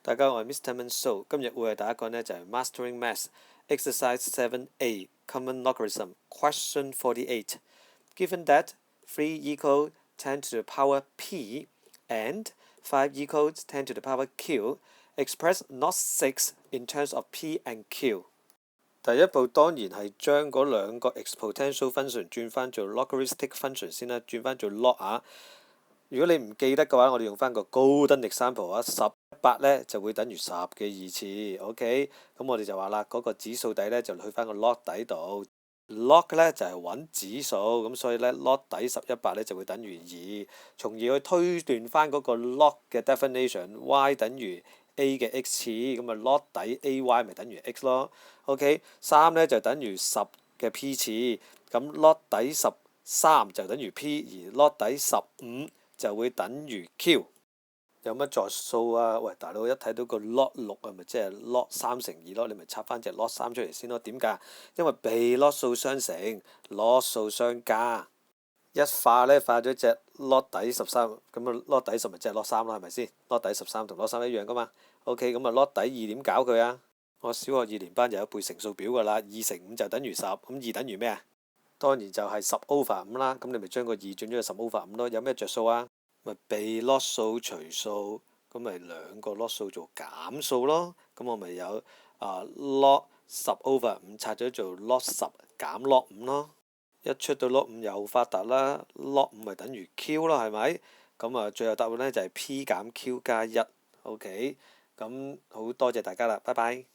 大家好，我係 Mr. Manso， 今日會係第一個呢，就係 Mastering Maths Exercise 7A Common Logarithm Question 48. Given that 3 equal 10 to the power p and 5 equals 10 to the power q, express not 6 in terms of p and q. 第一步當然係將嗰兩個 exponential function 轉翻做 logarithmic function 先啦，轉翻做 log 啊。如果你唔記得嘅話，我哋用翻個高登 example 啊，18咧就會等於10嘅2次 ，OK？ 咁我哋就話啦，嗰個指數底咧就去翻個 log 底度 ，log 咧就係揾指數，咁所以咧 log 底18咧就會等於2，從而去推斷翻嗰個 log 嘅 definition，y 等於 a 嘅 x 次，咁啊 log 底 ay 咪等於 x 咯 ，OK？ 3咧就等於10嘅 p 次，咁 log 底13就等於 p， 而 log 底15就會等於 Q， 有乜作數啊？喂，大佬一睇到個 log 6啊，咪即係 log 3乘2咯，你咪拆翻隻 log 3出嚟先咯。點解？因為被 log 數相乘，log 數相加，一化咧化咗隻 log 底13，咁啊 log 底10咪即係 log 3啦，係咪先 ？log 底13同 log 3一樣噶嘛。OK， 咁啊 log 底2點搞佢啊？我小學2年班就有背乘數表噶啦，2乘5就等於10，咁2等於咩啊？當然就係10 over 5啦，咁你咪將個2轉咗去10 over 5咯，有咩着數啊？咪被 log 數除數，咁咪兩個 log 數做減數咯，咁我咪有log 10 over 5拆咗做 log 10減 log 5咯，一出到 log 5又發達啦 ，log 5咪等於 Q 咯，係咪？咁啊最後答案咧就係 P 減 Q 加1，OK， 咁好多謝大家啦，拜拜。